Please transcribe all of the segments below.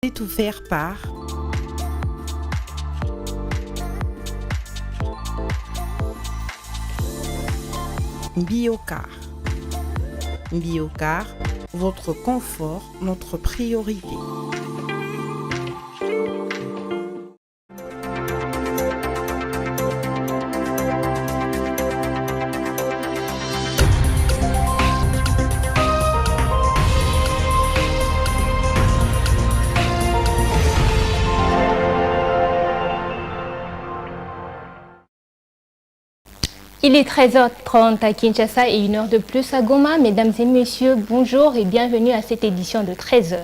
C'est offert par Biocar. Biocar, votre confort, notre priorité. Il est 13h30 à Kinshasa et 1 heure de plus à Goma. Mesdames et messieurs, bonjour et bienvenue à cette édition de 13h.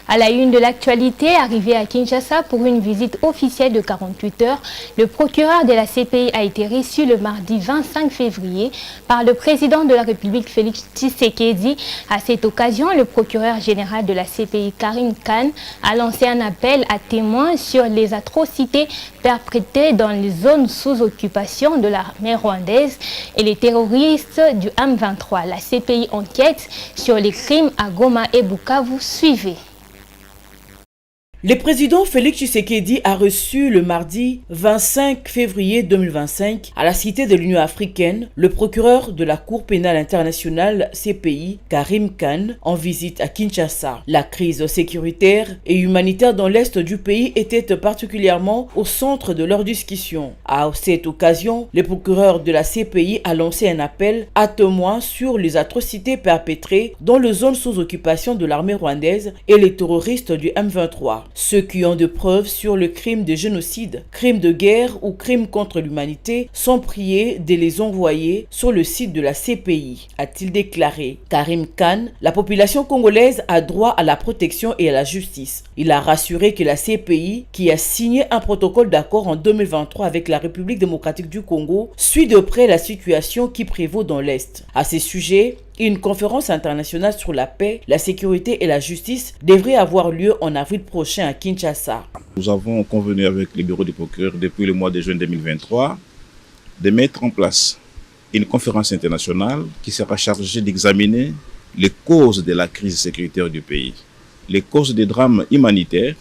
À la une de l'actualité, arrivé à Kinshasa pour une visite officielle de 48 heures, le procureur de la CPI a été reçu le mardi 25 février par le président de la République Félix Tshisekedi. À cette occasion, le procureur général de la CPI Karim Khan a lancé un appel à témoins sur les atrocités perpétrées dans les zones sous occupation de l'armée rwandaise et les terroristes du M23. La CPI enquête sur les crimes à Goma et Bukavu. Suivez. Le président Félix Tshisekedi a reçu le mardi 25 février 2025 à la Cité de l'Union africaine le procureur de la Cour pénale internationale CPI Karim Khan en visite à Kinshasa. La crise sécuritaire et humanitaire dans l'est du pays était particulièrement au centre de leur discussion. À cette occasion, le procureur de la CPI a lancé un appel à témoins sur les atrocités perpétrées dans les zones sous occupation de l'armée rwandaise et les terroristes du M23. Ceux qui ont de preuves sur le crime de génocide, crime de guerre ou crime contre l'humanité sont priés de les envoyer sur le site de la CPI, a-t-il déclaré. Karim Khan, la population congolaise a droit à la protection et à la justice. Il a rassuré que la CPI, qui a signé un protocole d'accord en 2023 avec la République démocratique du Congo, suit de près la situation qui prévaut dans l'Est. À ces sujets, une conférence internationale sur la paix, la sécurité et la justice devrait avoir lieu en avril prochain à Kinshasa. Nous avons convenu avec le bureau du procureur depuis le mois de juin 2023 de mettre en place une conférence internationale qui sera chargée d'examiner les causes de la crise sécuritaire du pays, les causes des drames humanitaires,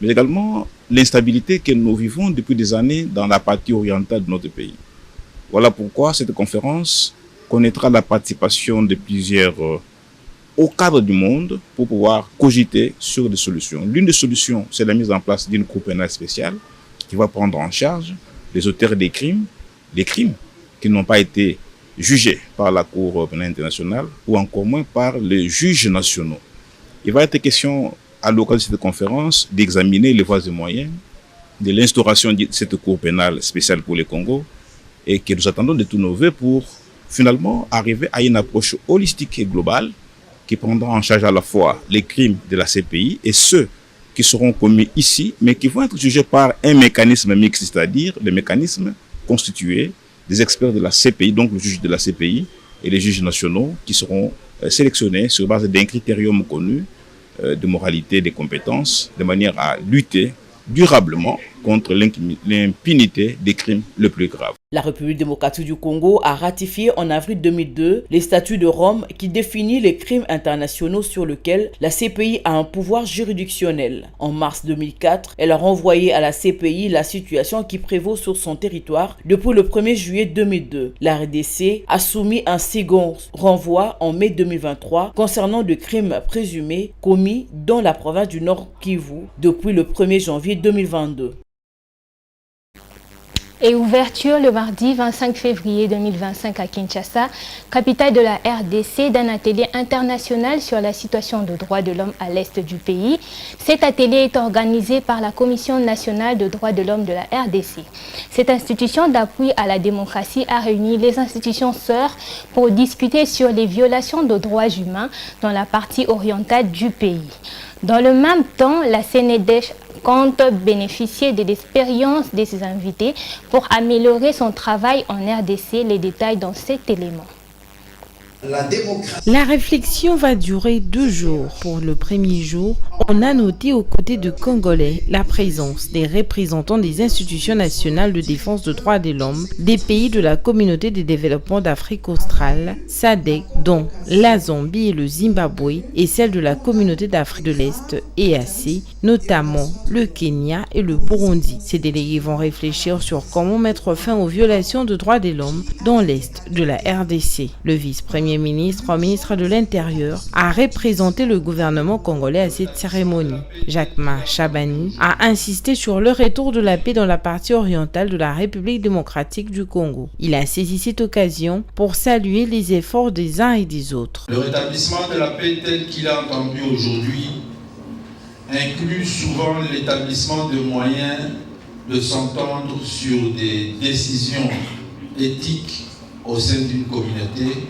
mais également l'instabilité que nous vivons depuis des années dans la partie orientale de notre pays. Voilà pourquoi cette conférence connaîtra la participation de plusieurs hauts cadres du monde pour pouvoir cogiter sur des solutions. L'une des solutions, c'est la mise en place d'une cour pénale spéciale qui va prendre en charge les auteurs des crimes, les crimes qui n'ont pas été jugés par la Cour pénale internationale ou encore moins par les juges nationaux. Il va être question à l'occasion de cette conférence d'examiner les voies et moyens de l'instauration de cette cour pénale spéciale pour le Congo et que nous attendons de tous nos vœux pour finalement arriver à une approche holistique et globale qui prendra en charge à la fois les crimes de la CPI et ceux qui seront commis ici, mais qui vont être jugés par un mécanisme mixte, c'est-à-dire le mécanisme constitué des experts de la CPI, donc le juge de la CPI et les juges nationaux qui seront sélectionnés sur base d'un critérium connu de moralité, des compétences, de manière à lutter durablement contre l'impunité des crimes les plus graves. La République démocratique du Congo a ratifié en avril 2002 les statuts de Rome qui définit les crimes internationaux sur lesquels la CPI a un pouvoir juridictionnel. En mars 2004, elle a renvoyé à la CPI la situation qui prévaut sur son territoire depuis le 1er juillet 2002. La RDC a soumis un second renvoi en mai 2023 concernant des crimes présumés commis dans la province du Nord Kivu depuis le 1er janvier 2022. Et ouverture le mardi 25 février 2025 à Kinshasa, capitale de la RDC, d'un atelier international sur la situation des droits de l'homme à l'est du pays. Cet atelier est organisé par la Commission nationale de droits de l'homme de la RDC. Cette institution d'appui à la démocratie a réuni les institutions sœurs pour discuter sur les violations de droits humains dans la partie orientale du pays. Dans le même temps, la CNDH compte bénéficier de l'expérience de ses invités pour améliorer son travail en RDC. Les détails dans cet élément. La réflexion va durer 2 jours. Pour le premier jour, on a noté aux côtés de Congolais la présence des représentants des institutions nationales de défense des droits de l'homme des pays de la communauté de développement d'Afrique australe, SADC, dont la Zambie et le Zimbabwe, et celle de la communauté d'Afrique de l'Est, EAC, notamment le Kenya et le Burundi. Ces délégués vont réfléchir sur comment mettre fin aux violations de droits de l'homme dans l'Est de la RDC. Le vice-premier ministre de l'Intérieur, a représenté le gouvernement congolais à cette cérémonie. Jacquemain Chabani a insisté sur le retour de la paix dans la partie orientale de la République démocratique du Congo. Il a saisi cette occasion pour saluer les efforts des uns et des autres. Le rétablissement de la paix tel qu'il est entendu aujourd'hui inclut souvent l'établissement de moyens de s'entendre sur des décisions éthiques au sein d'une communauté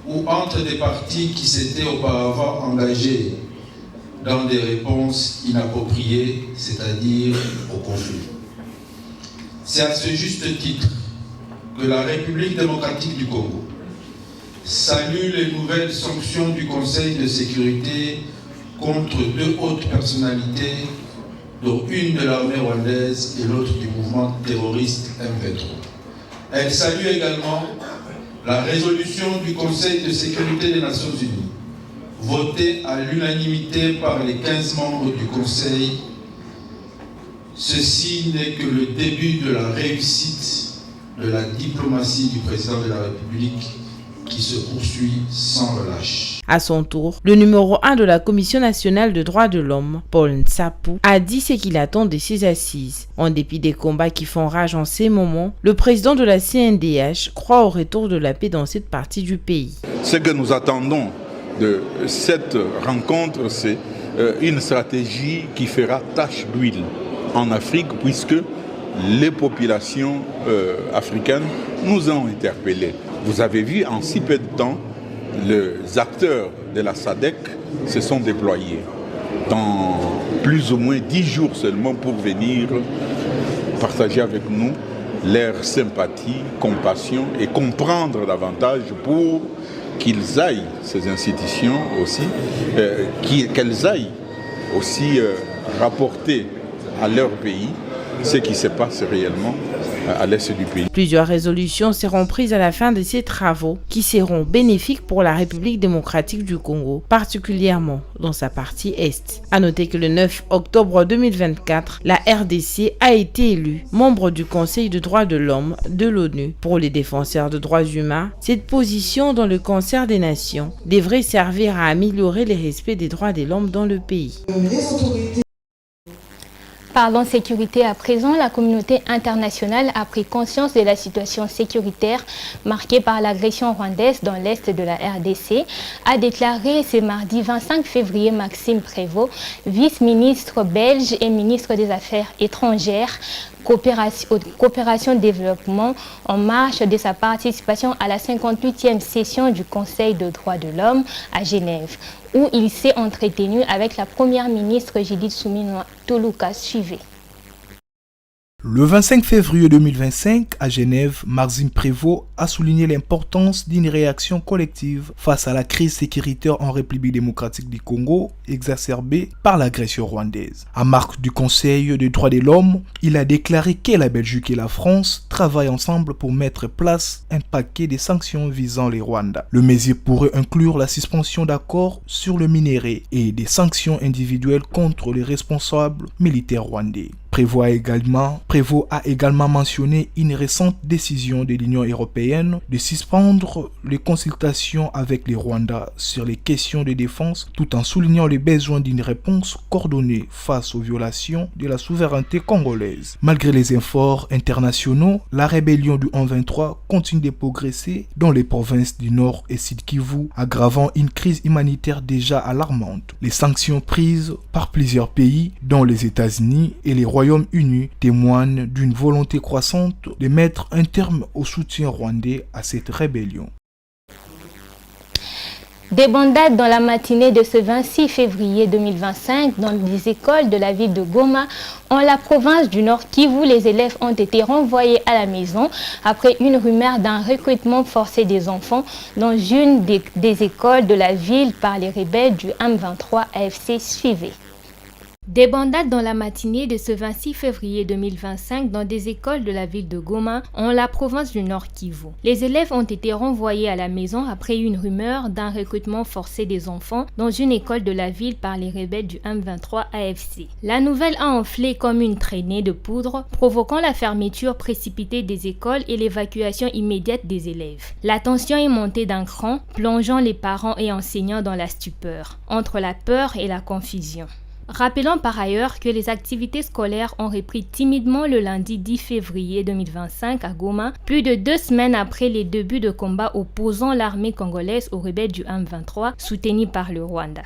ou entre des partis qui s'étaient auparavant engagés dans des réponses inappropriées, c'est-à-dire au conflit. C'est à ce juste titre que la République démocratique du Congo salue les nouvelles sanctions du Conseil de sécurité contre 2 hautes personnalités, dont une de l'armée rwandaise et l'autre du mouvement terroriste M23. Elle salue également la résolution du Conseil de sécurité des Nations Unies, votée à l'unanimité par les 15 membres du Conseil. Ceci n'est que le début de la réussite de la diplomatie du président de la République qui se poursuit sans relâche. À son tour, le numéro 1 de la Commission nationale des droits de l'homme, Paul Ntsapou, a dit ce qu'il attend de ces assises. En dépit des combats qui font rage en ces moments, le président de la CNDH croit au retour de la paix dans cette partie du pays. Ce que nous attendons de cette rencontre, c'est une stratégie qui fera tache d'huile en Afrique, puisque les populations africaines nous ont interpellés. Vous avez vu, en si peu de temps, les acteurs de la SADC se sont déployés dans plus ou moins 10 jours seulement pour venir partager avec nous leur sympathie, compassion et comprendre davantage pour qu'ils aillent, ces institutions aussi, qu'elles aillent aussi rapporter à leur pays ce qui se passe réellement à l'est du pays. Plusieurs résolutions seront prises à la fin de ces travaux qui seront bénéfiques pour la République démocratique du Congo, particulièrement dans sa partie Est. À noter que le 9 octobre 2024, la RDC a été élue membre du Conseil des droits de l'homme de l'ONU. Pour les défenseurs de droits humains, cette position dans le concert des nations devrait servir à améliorer le respect des droits de l'homme dans le pays. Parlons sécurité à présent, la communauté internationale a pris conscience de la situation sécuritaire marquée par l'agression rwandaise dans l'est de la RDC, a déclaré ce mardi 25 février Maxime Prévost, vice-ministre belge et ministre des Affaires étrangères, coopération développement en marge de sa participation à la 58e session du Conseil des droits de l'homme à Genève, où il s'est entretenu avec la première ministre Judith Suminwa Toluka. Suivez. Le 25 février 2025, à Genève, Maxime Prévost a souligné l'importance d'une réaction collective face à la crise sécuritaire en République démocratique du Congo, exacerbée par l'agression rwandaise. À marque du Conseil des droits de l'homme, il a déclaré que la Belgique et la France travaillent ensemble pour mettre en place un paquet de sanctions visant les Rwandais. Le mesure pourrait inclure la suspension d'accords sur le minerai et des sanctions individuelles contre les responsables militaires rwandais. Prévost a également mentionné une récente décision de l'Union européenne de suspendre les consultations avec les Rwandais sur les questions de défense, tout en soulignant le besoin d'une réponse coordonnée face aux violations de la souveraineté congolaise. Malgré les efforts internationaux, la rébellion du 1-23 continue de progresser dans les provinces du Nord et Sud Kivu, aggravant une crise humanitaire déjà alarmante. Les sanctions prises par plusieurs pays, dont les États-Unis et les Royaume-Uni, témoignent d'une volonté croissante de mettre un terme au soutien rwandais à cette rébellion. Débandade dans la matinée de ce 26 février 2025 dans les écoles de la ville de Goma. En la province du Nord Kivu, les élèves ont été renvoyés à la maison après une rumeur d'un recrutement forcé des enfants dans une des écoles de la ville par les rebelles du M23 AFC suivi. Débandade dans la matinée de ce 26 février 2025 dans des écoles de la ville de Goma, en la province du Nord Kivu. Les élèves ont été renvoyés à la maison après une rumeur d'un recrutement forcé des enfants dans une école de la ville par les rebelles du M23 AFC. La nouvelle a enflé comme une traînée de poudre, provoquant la fermeture précipitée des écoles et l'évacuation immédiate des élèves. La tension est montée d'un cran, plongeant les parents et enseignants dans la stupeur, entre la peur et la confusion. Rappelons par ailleurs que les activités scolaires ont repris timidement le lundi 10 février 2025 à Goma, plus de 2 semaines après les débuts de combat opposant l'armée congolaise aux rebelles du M23, soutenus par le Rwanda.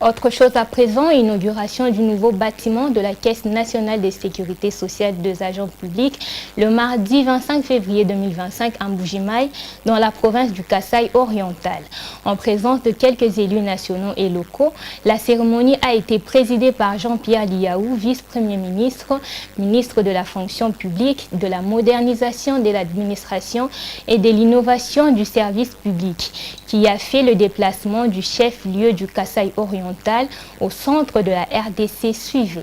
Autre chose à présent, inauguration du nouveau bâtiment de la Caisse nationale de sécurité sociale des agents publics le mardi 25 février 2025 à Mbuji-Mayi, dans la province du Kasaï oriental. En présence de quelques élus nationaux et locaux, la cérémonie a été présidée par Jean-Pierre Liaou, vice-premier ministre, ministre de la fonction publique, de la modernisation de l'administration et de l'innovation du service public, qui a fait le déplacement du chef-lieu du Kasaï oriental au centre de la RDC suivi.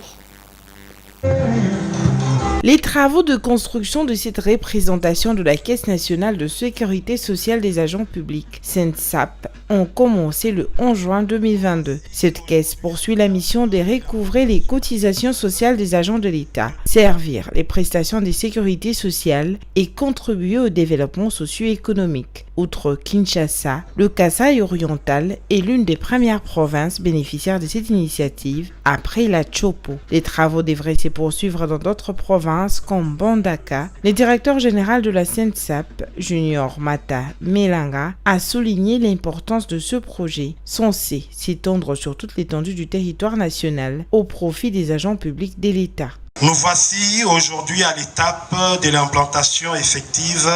Les travaux de construction de cette représentation de la Caisse nationale de sécurité sociale des agents publics, CNSAP, ont commencé le 11 juin 2022. Cette caisse poursuit la mission de recouvrer les cotisations sociales des agents de l'État, servir les prestations de sécurité sociale et contribuer au développement socio-économique. Outre Kinshasa, le Kasaï oriental est l'une des premières provinces bénéficiaires de cette initiative après la Chopo. Les travaux devraient se poursuivre dans d'autres provinces comme Bandaka. Le directeur général de la CNSAP, Junior Mata Melanga, a souligné l'importance de ce projet censé s'étendre sur toute l'étendue du territoire national au profit des agents publics de l'État. Nous voici aujourd'hui à l'étape de l'implantation effective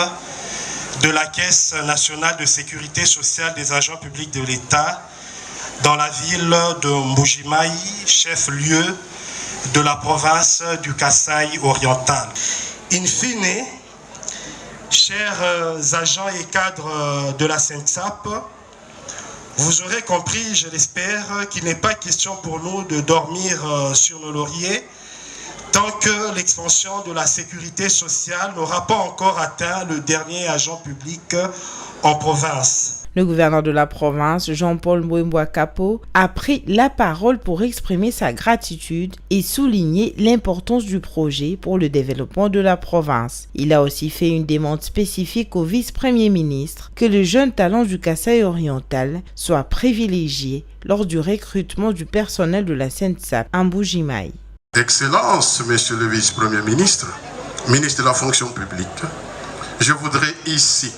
de la Caisse nationale de sécurité sociale des agents publics de l'État dans la ville de Mbuji-Mayi, chef-lieu de la province du Kasaï oriental. In fine, chers agents et cadres de la CNSAP, vous aurez compris, je l'espère, qu'il n'est pas question pour nous de dormir sur nos lauriers tant que l'expansion de la sécurité sociale n'aura pas encore atteint le dernier agent public en province. Le gouverneur de la province, Jean-Paul Mbouemboua Kapo, a pris la parole pour exprimer sa gratitude et souligner l'importance du projet pour le développement de la province. Il a aussi fait une demande spécifique au vice-premier ministre que le jeune talent du Kasaï oriental soit privilégié lors du recrutement du personnel de la CNSAP à Mbuji-Mayi. Excellence, Monsieur le vice-premier ministre, ministre de la fonction publique, je voudrais ici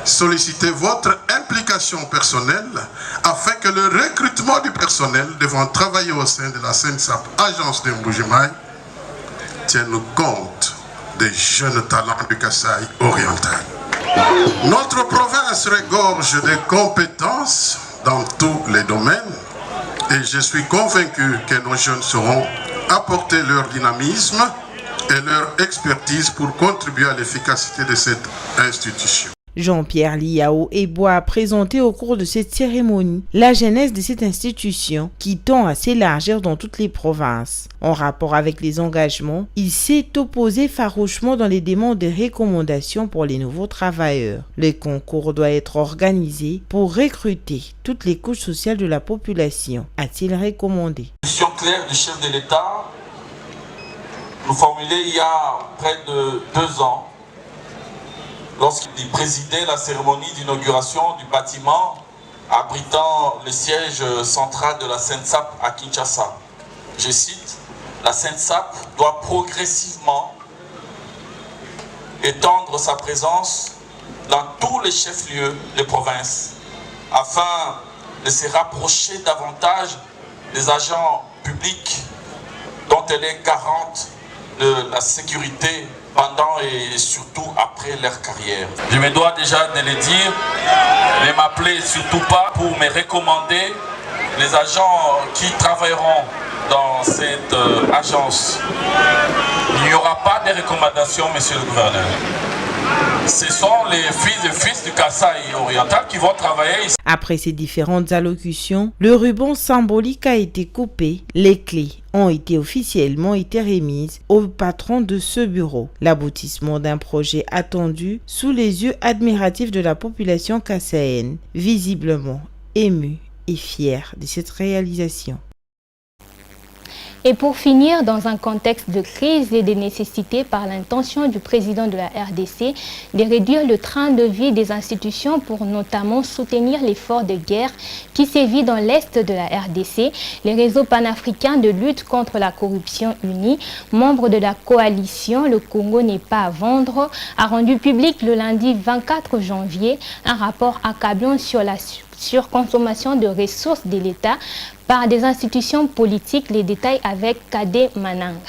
solliciter votre implication personnelle afin que le recrutement du personnel devant travailler au sein de la CNSAP, agence de Mbuji-Mayi, tienne compte des jeunes talents du Kasaï oriental. Notre province regorge de compétences dans tous les domaines et je suis convaincu que nos jeunes sauront apporter leur dynamisme et leur expertise pour contribuer à l'efficacité de cette institution. Jean-Pierre Liao Eboa a présenté au cours de cette cérémonie la genèse de cette institution qui tend à s'élargir dans toutes les provinces. En rapport avec les engagements, il s'est opposé farouchement dans les demandes de recommandations pour les nouveaux travailleurs. Le concours doit être organisé pour recruter toutes les couches sociales de la population, a-t-il recommandé. La mission claire du chef de l'État, nous formulée il y a près de 2 ans, lorsqu'il présidait la cérémonie d'inauguration du bâtiment abritant le siège central de la CNSAP à Kinshasa. Je cite, la CNSAP doit progressivement étendre sa présence dans tous les chefs-lieux des provinces afin de se rapprocher davantage des agents publics dont elle est garante de la sécurité pendant et surtout après leur carrière. Je me dois déjà de le dire, ne m'appelez surtout pas pour me recommander les agents qui travailleront dans cette agence. Il n'y aura pas de recommandations, monsieur le gouverneur. Ce sont les fils du Kasaï oriental qui vont travailler ici. Après ces différentes allocutions, le ruban symbolique a été coupé. Les clés ont officiellement été remises au patron de ce bureau. L'aboutissement d'un projet attendu sous les yeux admiratifs de la population kassaïenne, visiblement émue et fière de cette réalisation. Et pour finir, dans un contexte de crise et de nécessité par l'intention du président de la RDC de réduire le train de vie des institutions pour notamment soutenir l'effort de guerre qui sévit dans l'Est de la RDC, les réseaux panafricains de lutte contre la corruption unis, membres de la coalition Le Congo n'est pas à vendre, a rendu public le lundi 24 janvier un rapport accablant sur la surconsommation de ressources de l'État par des institutions politiques. Les détails avec Kadé Mananga.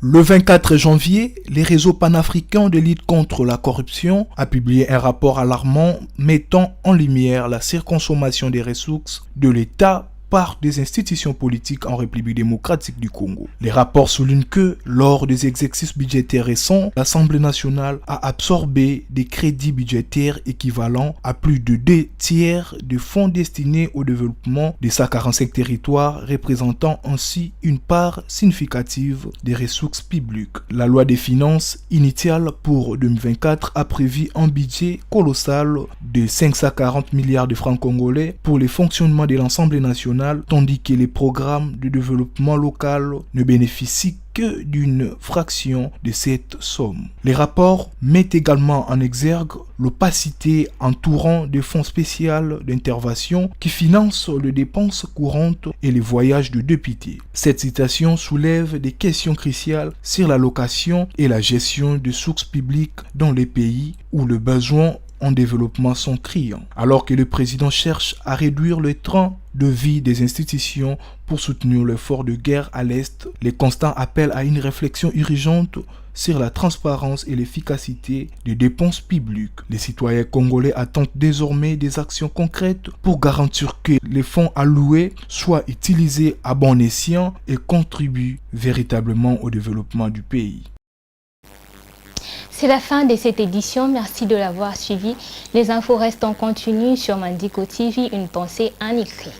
Le 24 janvier, les réseaux panafricains de lutte contre la corruption a publié un rapport alarmant mettant en lumière la surconsommation des ressources de l'État par des institutions politiques en République démocratique du Congo. Les rapports soulignent que, lors des exercices budgétaires récents, l'Assemblée nationale a absorbé des crédits budgétaires équivalents à plus de 2 tiers de fonds destinés au développement de 145 territoires, représentant ainsi une part significative des ressources publiques. La loi des finances initiale pour 2024 a prévu un budget colossal de 540 milliards de francs congolais pour le fonctionnement de l'Assemblée nationale, tandis que les programmes de développement local ne bénéficient que d'une fraction de cette somme. Les rapports mettent également en exergue l'opacité entourant des fonds spéciaux d'intervention qui financent les dépenses courantes et les voyages de députés. Cette citation soulève des questions cruciales sur l'allocation et la gestion des sources publiques dans les pays où le besoin en développement sont criants. Alors que le président cherche à réduire le train de vie des institutions pour soutenir l'effort de guerre à l'Est, les constants appellent à une réflexion urgente sur la transparence et l'efficacité des dépenses publiques. Les citoyens congolais attendent désormais des actions concrètes pour garantir que les fonds alloués soient utilisés à bon escient et contribuent véritablement au développement du pays. C'est la fin de cette édition. Merci de l'avoir suivi. Les infos restent en continu sur Mandiko TV. Une pensée en écrit.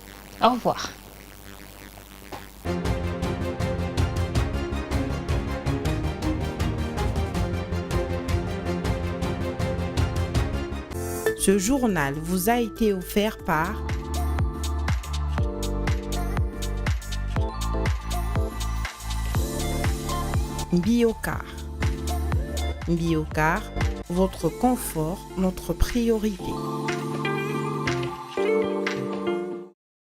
Au revoir. Ce journal vous a été offert par Biocar. Biocar, votre confort, notre priorité.